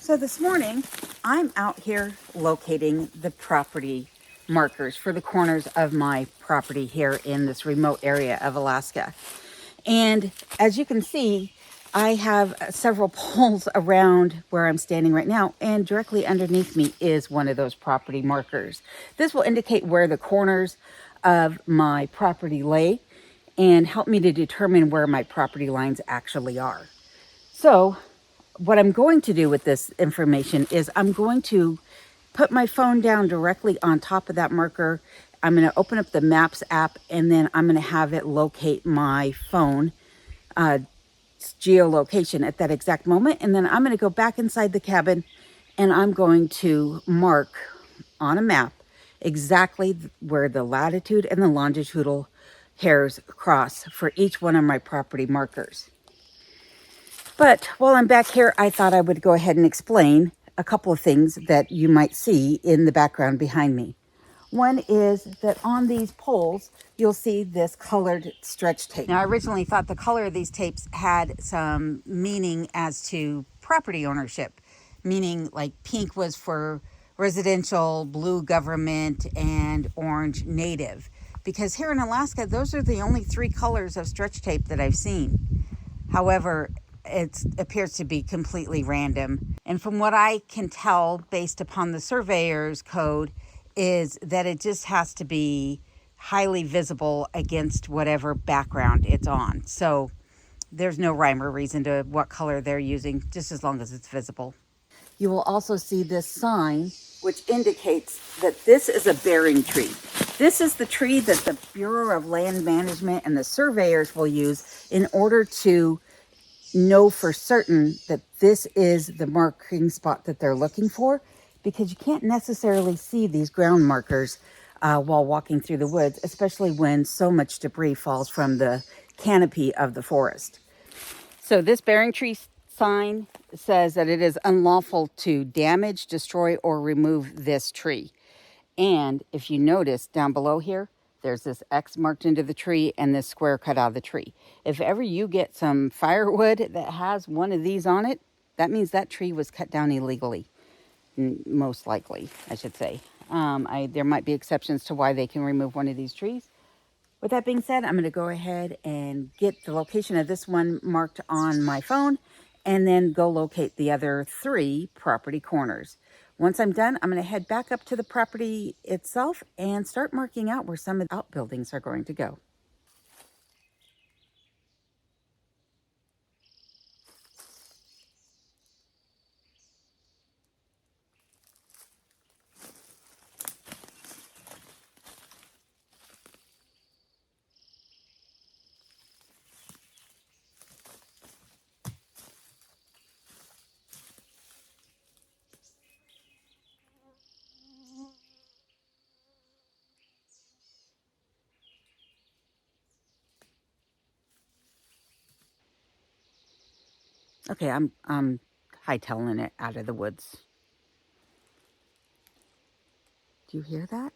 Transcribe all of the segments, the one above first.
So this morning, I'm out here locating the property markers for the corners of my property here in this remote area of Alaska. And as you can see, I have several poles around where I'm standing right now, and directly underneath me is one of those property markers. This will indicate where the corners of my property lay and help me to determine where my property lines actually are. So what I'm going to do with this information is I'm going to put my phone down directly on top of that marker. I'm going to open up the Maps app, and then I'm going to have it locate my phone geolocation at that exact moment. And then I'm going to go back inside the cabin, and I'm going to mark on a map exactly where the latitude and the longitudinal hairs cross for each one of my property markers. But while I'm back here, I thought I would go ahead and explain a couple of things that you might see in the background behind me. One is that on these poles, you'll see this colored stretch tape. Now, I originally thought the color of these tapes had some meaning as to property ownership, meaning like pink was for residential, blue government, and orange native. Because here in Alaska, those are the only three colors of stretch tape that I've seen. However, it appears to be completely random. And from what I can tell, based upon the surveyor's code, is that it just has to be highly visible against whatever background it's on. So there's no rhyme or reason to what color they're using, just as long as it's visible. You will also see this sign, which indicates that this is a bearing tree. This is the tree that the Bureau of Land Management and the surveyors will use in order to know for certain that this is the marking spot that they're looking for, because you can't necessarily see these ground markers while walking through the woods, especially when so much debris falls from the canopy of the forest. So this bearing tree sign says that it is unlawful to damage, destroy, or remove this tree. And if you notice down below here, there's this X marked into the tree and this square cut out of the tree. If ever you get some firewood that has one of these on it, that means that tree was cut down illegally. Most likely, I should say. There might be exceptions to why they can remove one of these trees. With that being said, I'm going to go ahead and get the location of this one marked on my phone, and then go locate the other three property corners. Once I'm done, I'm going to head back up to the property itself and start marking out where some of the outbuildings are going to go. Okay, I'm hightailing it out of the woods. Do you hear that?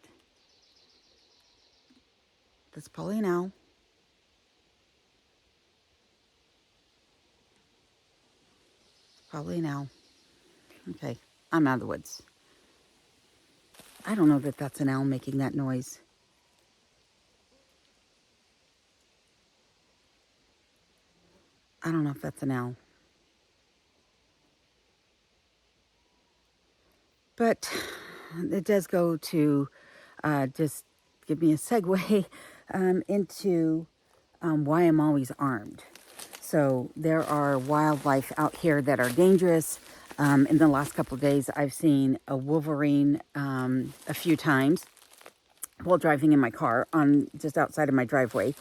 That's probably an owl. Probably an owl. Okay, I'm out of the woods. I don't know that that's an owl making that noise. I don't know if that's an owl. But it does go to just give me a segue into why I'm always armed. So there are wildlife out here that are dangerous. In the last couple of days, I've seen a wolverine a few times while driving in my car on just outside of my driveway.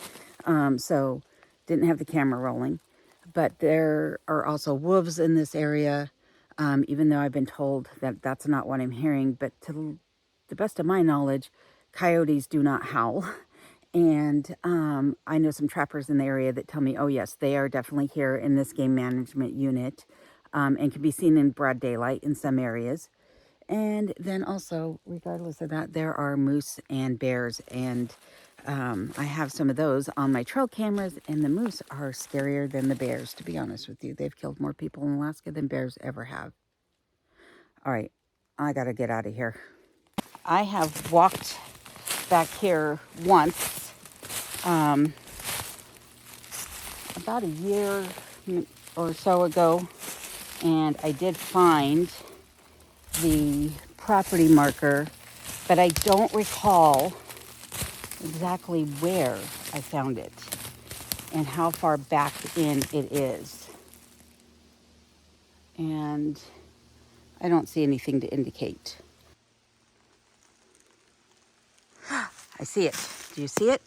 So didn't have the camera rolling. But there are also wolves in this area, even though I've been told that that's not what I'm hearing. But to the best of my knowledge, coyotes do not howl. And I know some trappers in the area that tell me, oh yes, they are definitely here in this game management unit, and can be seen in broad daylight in some areas. And then also, regardless of that, there are moose and bears, and I have some of those on my trail cameras, and the moose are scarier than the bears, to be honest with you. They've killed more people in Alaska than bears ever have. All right, I gotta get out of here. I have walked back here once, about a year or so ago, and I did find the property marker, but I don't recall exactly where I found it and how far back in it is. And I don't see anything to indicate. I see it. Do you see it?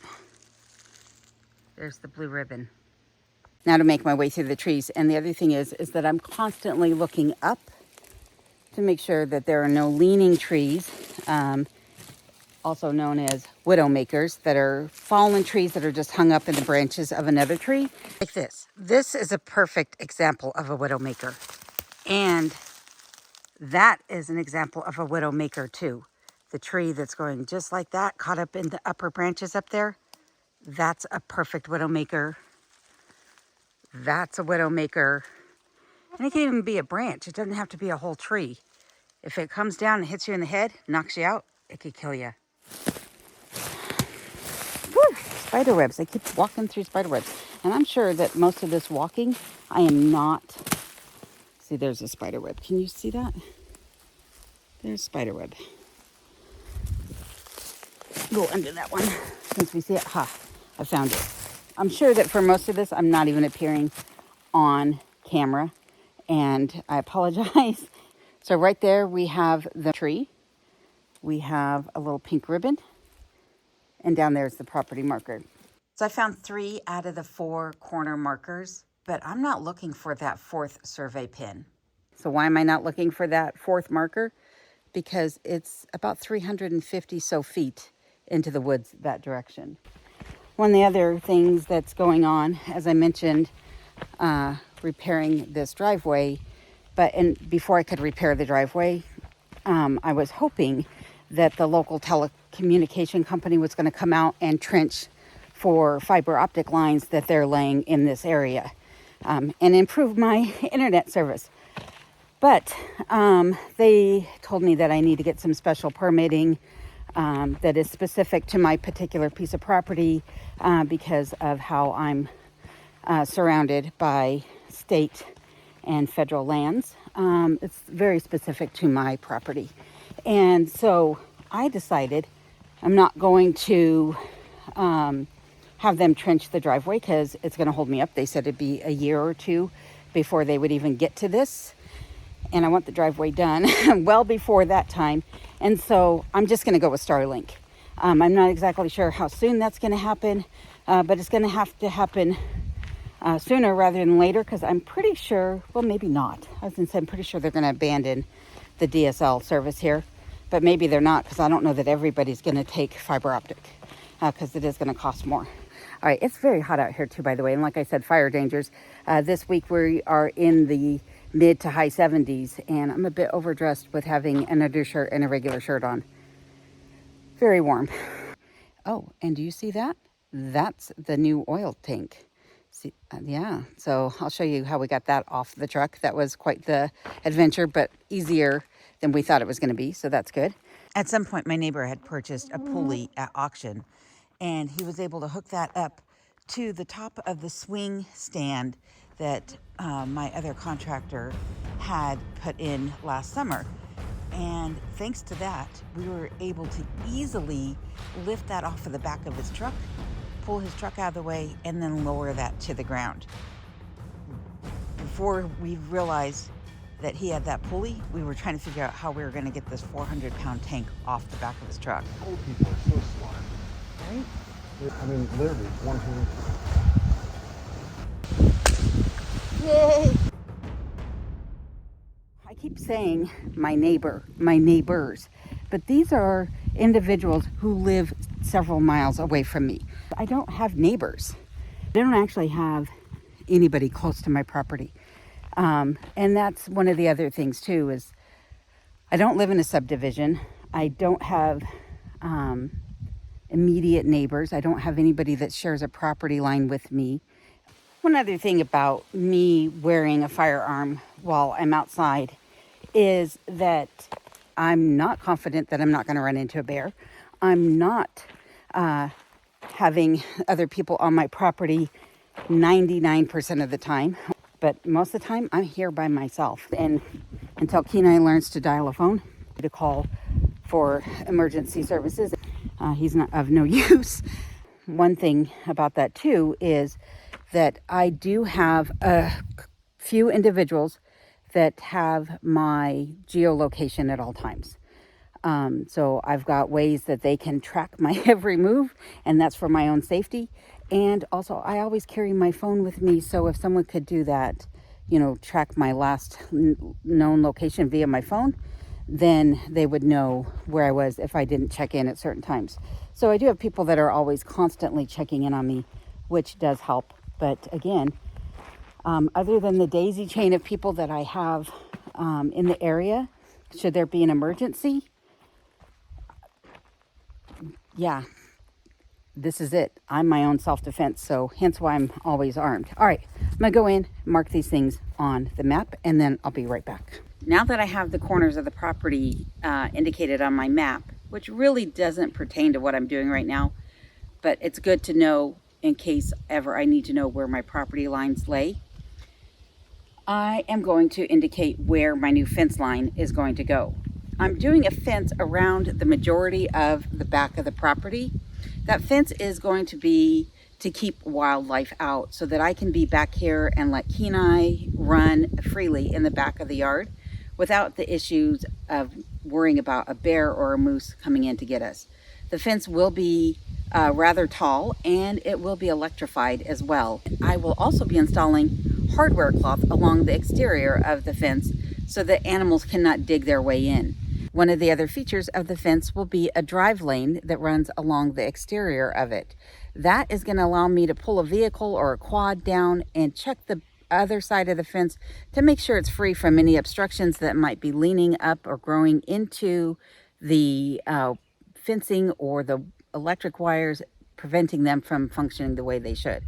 There's the blue ribbon. Now to make my way through the trees. And the other thing is that I'm constantly looking up to make sure that there are no leaning trees, also known as widowmakers, that are fallen trees that are just hung up in the branches of another tree. Like this. This is a perfect example of a widowmaker. And that is an example of a widowmaker too. The tree that's going just like that, caught up in the upper branches up there, that's a perfect widowmaker. That's a widowmaker. And it can even be a branch. It doesn't have to be a whole tree. If it comes down and hits you in the head, knocks you out, it could kill you. Whew, spider webs. I keep walking through spider webs. And I'm sure that most of this walking, I am not... See, there's a spider web. Can you see that? There's spider web. Go under that one. Since we see it, I found it. I'm sure that for most of this, I'm not even appearing on camera. And I apologize. So right there, we have the tree. We have a little pink ribbon. And down there is the property marker. So I found 3 out of the 4 corner markers, but I'm not looking for that 4th survey pin. So why am I not looking for that 4th marker? Because it's about 350 so feet into the woods that direction. One of the other things that's going on, as I mentioned, repairing this driveway, and before I could repair the driveway, I was hoping that the local telecommunication company was going to come out and trench for fiber optic lines that they're laying in this area, and improve my internet service. But they told me that I need to get some special permitting that is specific to my particular piece of property because of how I'm surrounded by state and federal lands. It's very specific to my property. And so I decided I'm not going to have them trench the driveway because it's going to hold me up. They said it'd be a year or 2 before they would even get to this. And I want the driveway done well before that time. And so I'm just going to go with Starlink. I'm not exactly sure how soon that's going to happen, but it's going to have to happen sooner rather than later because I'm pretty sure, well, maybe not. I was going to say I'm pretty sure they're going to abandon the DSL service here, but maybe they're not because I don't know that everybody's going to take fiber optic because it is going to cost more. All right, it's very hot out here too, by the way. And like I said, fire dangers. This week we are in the mid to high 70s, and I'm a bit overdressed with having an undershirt and a regular shirt on. Very warm. Oh, and do you see that? That's the new oil tank. See, yeah, so I'll show you how we got that off the truck. That was quite the adventure, but easier than we thought it was going to be, so that's good. At some point, my neighbor had purchased a pulley at auction, and he was able to hook that up to the top of the swing stand that my other contractor had put in last summer. And thanks to that, we were able to easily lift that off of the back of his truck, pull his truck out of the way, and then lower that to the ground. Before we realized that he had that pulley, we were trying to figure out how we were going to get this 400-pound tank off the back of his truck. Old people are so smart. Right? I mean, literally, one hand. Yay! I keep saying my neighbors, but these are individuals who live several miles away from me. I don't have neighbors. I don't actually have anybody close to my property. And that's one of the other things too, is I don't live in a subdivision. I don't have immediate neighbors. I don't have anybody that shares a property line with me. One other thing about me wearing a firearm while I'm outside is that I'm not confident that I'm not going to run into a bear. I'm not having other people on my property 99% of the time. But most of the time, I'm here by myself. And until Kenai learns to dial a phone, to call for emergency services, he's not of no use. One thing about that too is that I do have a few individuals that have my geolocation at all times. So I've got ways that they can track my every move, and that's for my own safety. And also, I always carry my phone with me, so if someone could do that, track my last known location via my phone, then they would know where I was if I didn't check in at certain times. So I do have people that are always constantly checking in on me, which does help. But again, other than the daisy chain of people that I have in the area, should there be an emergency, yeah, this is it. I'm my own self-defense, so hence why I'm always armed. All right, I'm gonna go in, mark these things on the map, and then I'll be right back. Now that I have the corners of the property indicated on my map, which really doesn't pertain to what I'm doing right now, but it's good to know in case ever I need to know where my property lines lay, I am going to indicate where my new fence line is going to go. I'm doing a fence around the majority of the back of the property. That fence is going to be to keep wildlife out so that I can be back here and let Kenai run freely in the back of the yard without the issues of worrying about a bear or a moose coming in to get us. The fence will be rather tall, and it will be electrified as well. I will also be installing hardware cloth along the exterior of the fence so that animals cannot dig their way in. One of the other features of the fence will be a drive lane that runs along the exterior of it. That is going to allow me to pull a vehicle or a quad down and check the other side of the fence to make sure it's free from any obstructions that might be leaning up or growing into the fencing or the electric wires, preventing them from functioning the way they should.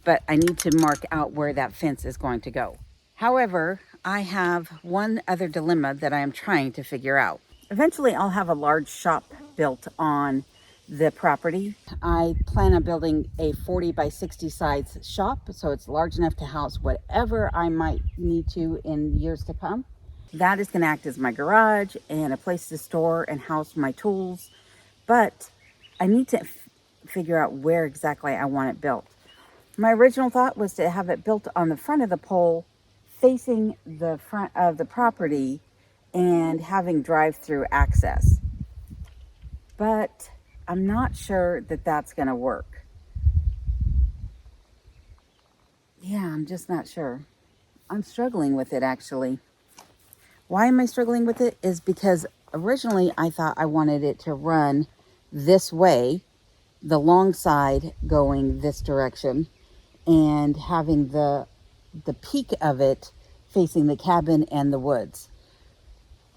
But I need to mark out where that fence is going to go. However, I have one other dilemma that I am trying to figure out. Eventually, I'll have a large shop built on the property. I plan on building a 40 by 60 size shop, so it's large enough to house whatever I might need to in years to come. That is going to act as my garage and a place to store and house my tools, but I need to figure out where exactly I want it built. My original thought was to have it built on the front of the pole, facing the front of the property and having drive-through access. But I'm not sure that that's going to work. Yeah, I'm just not sure. I'm struggling with it, actually. Why am I struggling with it? Is because originally I thought I wanted it to run this way, the long side going this direction, and having the peak of it facing the cabin and the woods.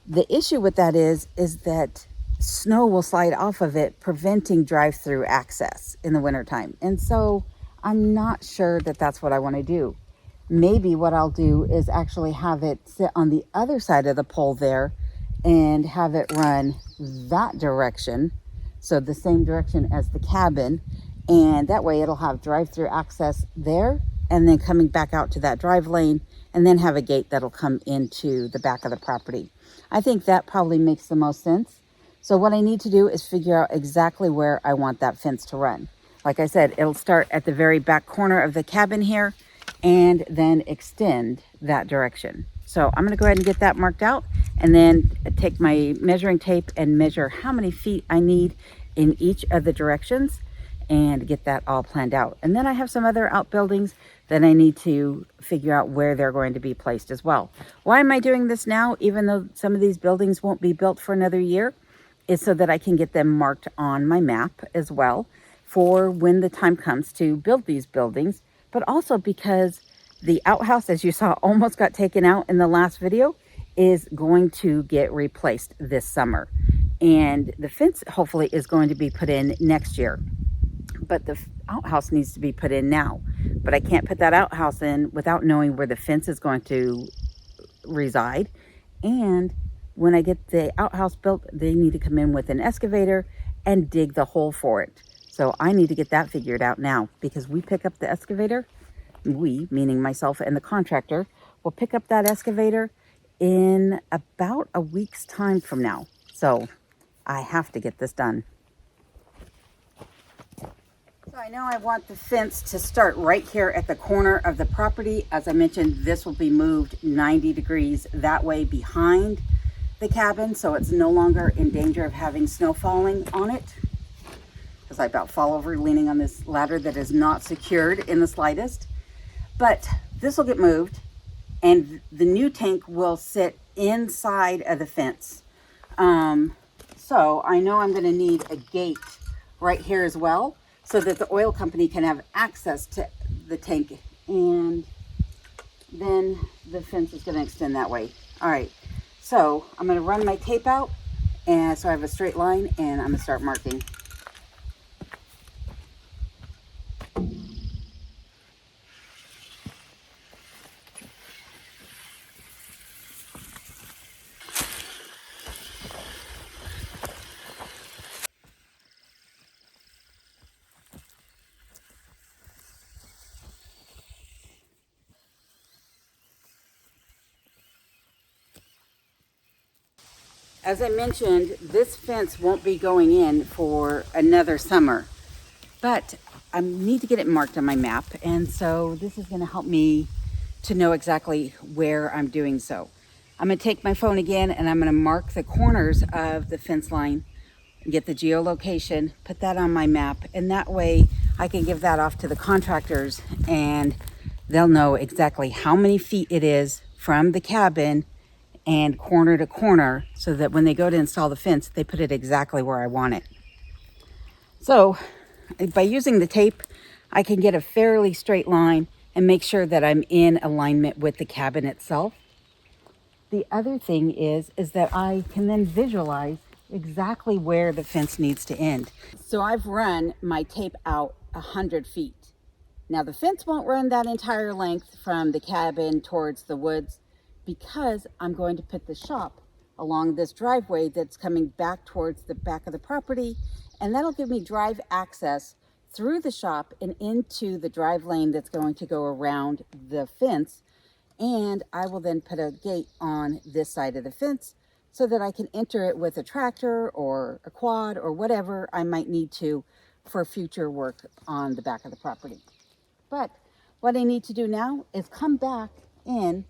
The issue with that is that snow will slide off of it, preventing drive-through access in the wintertime. And so I'm not sure that that's what I want to do. Maybe what I'll do is actually have it sit on the other side of the pole there and have it run that direction, so the same direction as the cabin, and that way it'll have drive-through access there, and then coming back out to that drive lane, and then have a gate that'll come into the back of the property. I think that probably makes the most sense. So what I need to do is figure out exactly where I want that fence to run. Like I said, it'll start at the very back corner of the cabin here and then extend that direction. So I'm going to go ahead and get that marked out, and then take my measuring tape and measure how many feet I need in each of the directions and get that all planned out. And then I have some other outbuildings that I need to figure out where they're going to be placed as well. Why am I doing this now, even though some of these buildings won't be built for another year? Is so that I can get them marked on my map as well for when the time comes to build these buildings, but also because the outhouse, as you saw, almost got taken out in the last video, is going to get replaced this summer. And the fence hopefully is going to be put in next year. But the outhouse needs to be put in now. But I can't put that outhouse in without knowing where the fence is going to reside And when I get the outhouse built, they need to come in with an excavator and dig the hole for it. So I need to get that figured out now, because we pick up the excavator. We, meaning myself and the contractor, will pick up that excavator in about a week's time from now. So I have to get this done. So I know I want the fence to start right here at the corner of the property. As I mentioned, this will be moved 90 degrees that way behind the cabin, so it's no longer in danger of having snow falling on it, because I about fall over leaning on this ladder that is not secured in the slightest. But this will get moved, and the new tank will sit inside of the fence. So I know I'm going to need a gate right here as well, so that the oil company can have access to the tank, and then the fence is going to extend that way. All right, so I'm going to run my tape out, and so I have a straight line, and I'm going to start marking. As I mentioned, this fence won't be going in for another summer, but I need to get it marked on my map. And so this is going to help me to know exactly where I'm doing so. I'm going to take my phone again, and I'm going to mark the corners of the fence line, get the geolocation, put that on my map, and that way I can give that off to the contractors, and they'll know exactly how many feet it is from the cabin and corner to corner, so that when they go to install the fence, they put it exactly where I want it. So by using the tape, I can get a fairly straight line and make sure that I'm in alignment with the cabin itself. The other thing is that I can then visualize exactly where the fence needs to end. So I've run my tape out 100 feet. Now the fence won't run that entire length from the cabin towards the woods, because I'm going to put the shop along this driveway that's coming back towards the back of the property, and that'll give me drive access through the shop and into the drive lane that's going to go around the fence. And I will then put a gate on this side of the fence so that I can enter it with a tractor or a quad or whatever I might need to for future work on the back of the property. But what I need to do now is come back in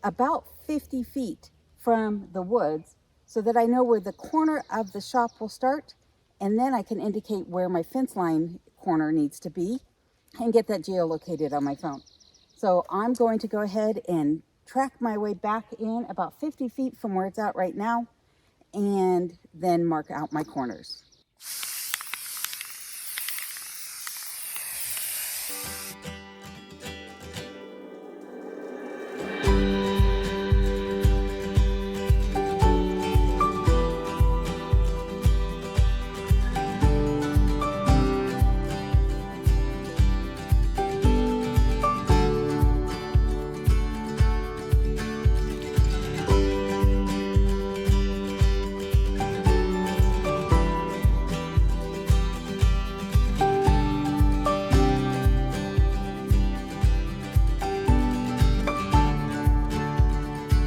about 50 feet from the woods, so that I know where the corner of the shop will start, and then I can indicate where my fence line corner needs to be and get that geolocated on my phone. So I'm going to go ahead and track my way back in about 50 feet from where it's at right now, and then mark out my corners.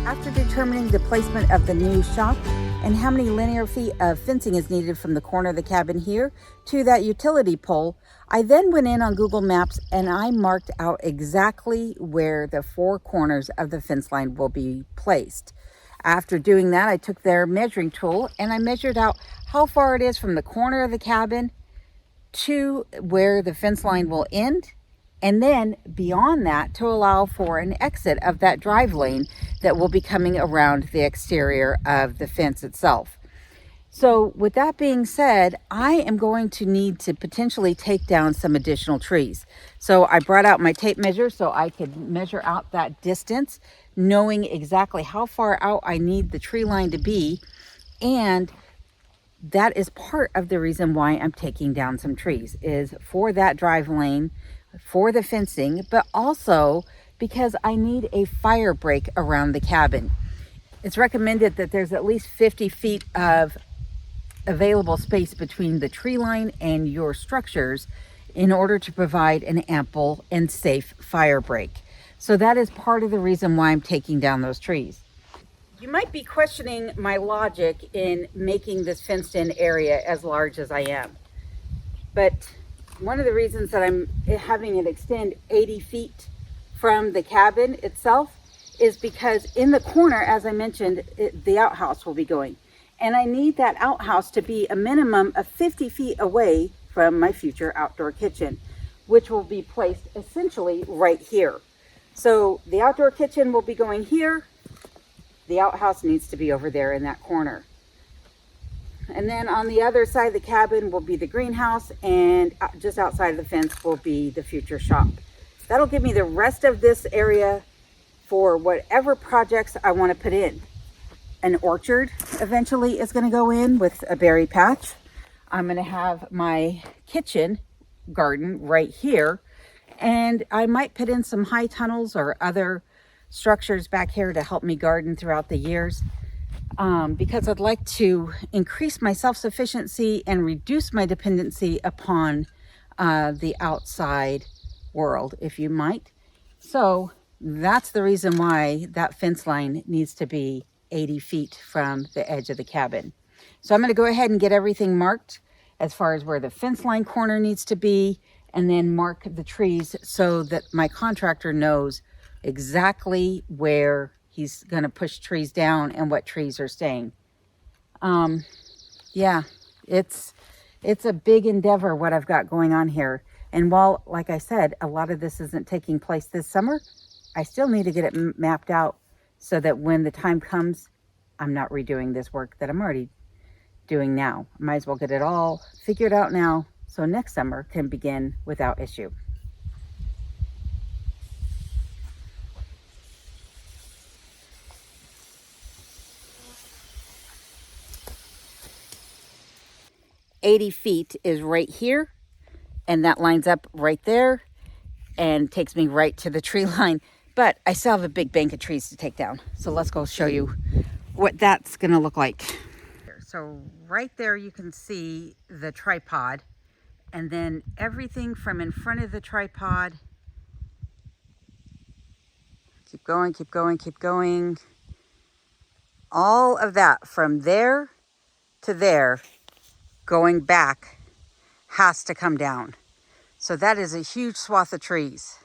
After determining the placement of the new shop and how many linear feet of fencing is needed from the corner of the cabin here to that utility pole, I then went in on Google Maps and I marked out exactly where the four corners of the fence line will be placed. After doing that, I took their measuring tool and I measured out how far it is from the corner of the cabin to where the fence line will end, and then beyond that to allow for an exit of that drive lane that will be coming around the exterior of the fence itself. So with that being said, I am going to need to potentially take down some additional trees. So I brought out my tape measure so I could measure out that distance, knowing exactly how far out I need the tree line to be. And that is part of the reason why I'm taking down some trees, is for that drive lane, for the fencing, but also because I need a fire break around the cabin. It's recommended that there's at least 50 feet of available space between the tree line and your structures in order to provide an ample and safe fire break. So that is part of the reason why I'm taking down those trees. You might be questioning my logic in making this fenced in area as large as I am. But one of the reasons that I'm having it extend 80 feet from the cabin itself is because in the corner, as I mentioned, the outhouse will be going. And I need that outhouse to be a minimum of 50 feet away from my future outdoor kitchen, which will be placed essentially right here. So the outdoor kitchen will be going here. The outhouse needs to be over there in that corner. And then on the other side of the cabin will be the greenhouse, and just outside of the fence will be the future shop. That'll give me the rest of this area for whatever projects I want to put in. An orchard eventually is going to go in with a berry patch. I'm going to have my kitchen garden right here, and I might put in some high tunnels or other structures back here to help me garden throughout the years, because I'd like to increase my self-sufficiency and reduce my dependency upon the outside world, if you might. So that's the reason why that fence line needs to be 80 feet from the edge of the cabin. So I'm going to go ahead and get everything marked as far as where the fence line corner needs to be, and then mark the trees so that my contractor knows exactly where he's going to push trees down and what trees are staying. Yeah, it's a big endeavor what I've got going on here. And while, like I said, a lot of this isn't taking place this summer, I still need to get it mapped out so that when the time comes, I'm not redoing this work that I'm already doing now. Might as well get it all figured out now so next summer can begin without issue. "80 feet is right here, and that lines up right there and takes me right to the tree line. But I still have a big bank of trees to take down. So let's go show you what that's gonna look like. So right there you can see the tripod, and then everything from in front of the tripod. Keep going, keep going, keep going. All of that from there to there going back has to come down. So that is a huge swath of trees.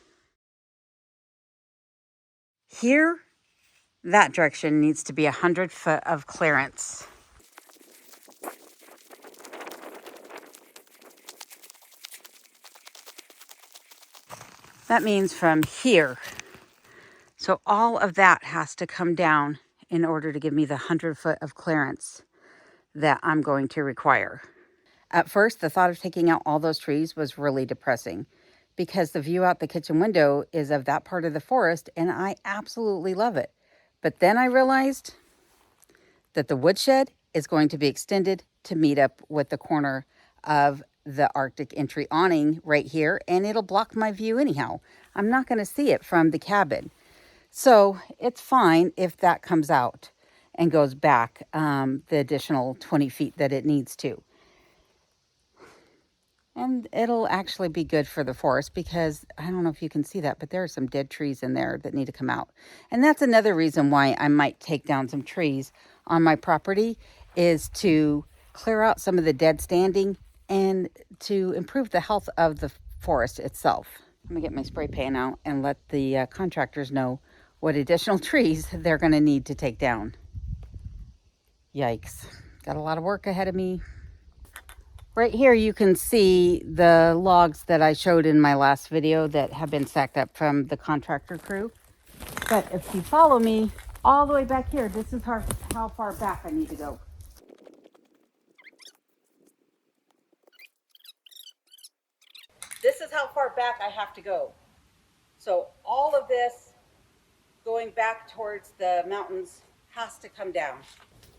Here, that direction needs to be 100 foot of clearance. That means from here. So all of that has to come down in order to give me the 100 foot of clearance that I'm going to require. At first, the thought of taking out all those trees was really depressing because the view out the kitchen window is of that part of the forest, and I absolutely love it. But then I realized that the woodshed is going to be extended to meet up with the corner of the Arctic entry awning right here, and it'll block my view anyhow. I'm not going to see it from the cabin. So it's fine if that comes out and goes back the additional 20 feet that it needs to. And it'll actually be good for the forest because I don't know if you can see that, but there are some dead trees in there that need to come out. And that's another reason why I might take down some trees on my property, is to clear out some of the dead standing and to improve the health of the forest itself. I'm gonna get my spray pan out and let the contractors know what additional trees they're gonna need to take down. Yikes, got a lot of work ahead of me. Right here you can see the logs that I showed in my last video that have been stacked up from the contractor crew. But if you follow me all the way back here, this is how far back I need to go. This is how far back I have to go. So all of this going back towards the mountains has to come down.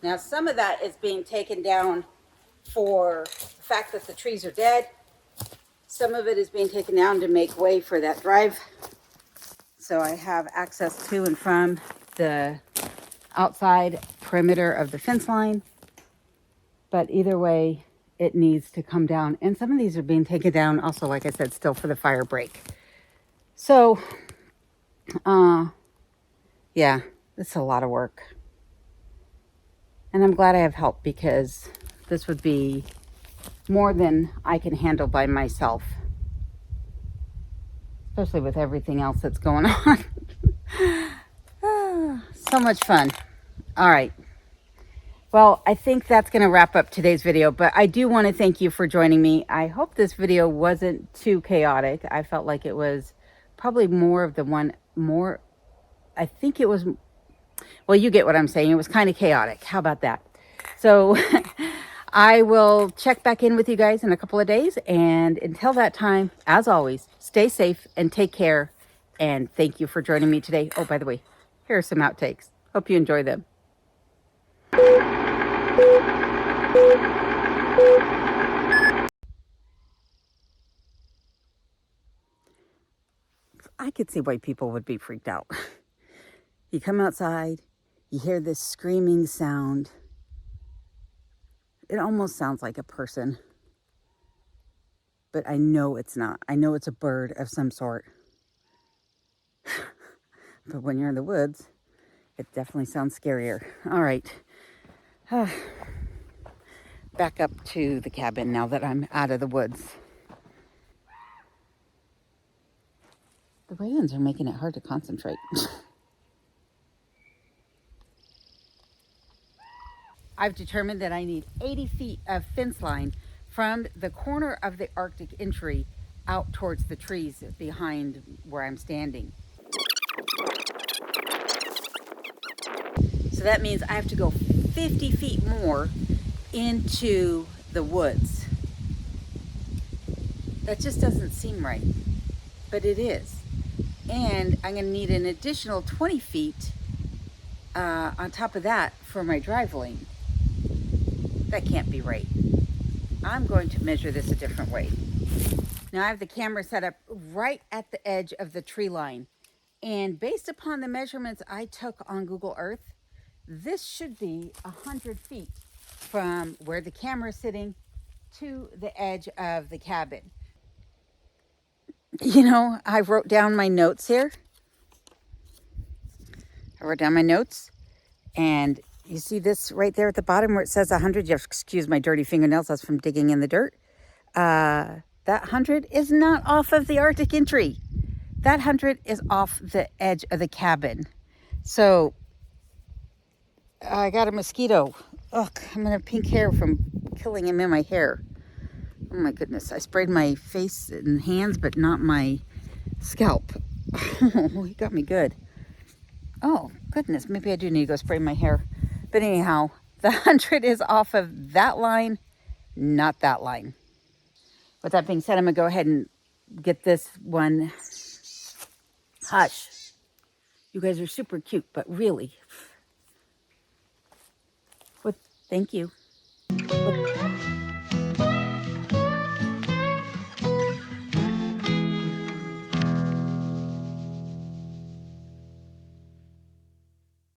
Now some of that is being taken down for the fact that the trees are dead. Some of it is being taken down to make way for that drive, so I have access to and from the outside perimeter of the fence line. But either way, it needs to come down. And some of these are being taken down also, like I said, still for the fire break. So, yeah, it's a lot of work. And I'm glad I have help, because this would be more than I can handle by myself. Especially with everything else that's going on. So much fun. All right. Well, I think that's going to wrap up today's video, but I do want to thank you for joining me. I hope this video wasn't too chaotic. I felt like it was probably more of the one, I think it was, well, you get what I'm saying. It was kind of chaotic. How about that? So I will check back in with you guys in a couple of days. And until that time, as always, stay safe and take care. And thank you for joining me today. Oh, by the way, here are some outtakes. Hope you enjoy them. I could see why people would be freaked out. You come outside, you hear this screaming sound. It almost sounds like a person, but I know it's not. I know it's a bird of some sort. But when you're in the woods, it definitely sounds scarier. All right. Back up to the cabin now that I'm out of the woods. The ravens are making it hard to concentrate. I've determined that I need 80 feet of fence line from the corner of the Arctic entry out towards the trees behind where I'm standing. So that means I have to go 50 feet more into the woods. That just doesn't seem right, but it is. And I'm going to need an additional 20 feet on top of that for my drive lane. That can't be right. I'm going to measure this a different way. Now I have the camera set up right at the edge of the tree line. And based upon the measurements I took on Google Earth, this should be 100 feet from where the camera is sitting to the edge of the cabin. You know, I wrote down my notes here. I wrote down my notes, and you see this right there at the bottom where it says 100. You have to excuse my dirty fingernails. That's from digging in the dirt. That 100 is not off of the Arctic entry. That 100 is off the edge of the cabin. So I got a mosquito. Ugh, I'm gonna have pink hair from killing him in my hair. Oh my goodness. I sprayed my face and hands, but not my scalp. Oh, he got me good. Oh, goodness. Maybe I do need to go spray my hair. But anyhow, the 100 is off of that line, not that line. With that being said, I'm going to go ahead and get this one. Hush. You guys are super cute, but really. Thank you.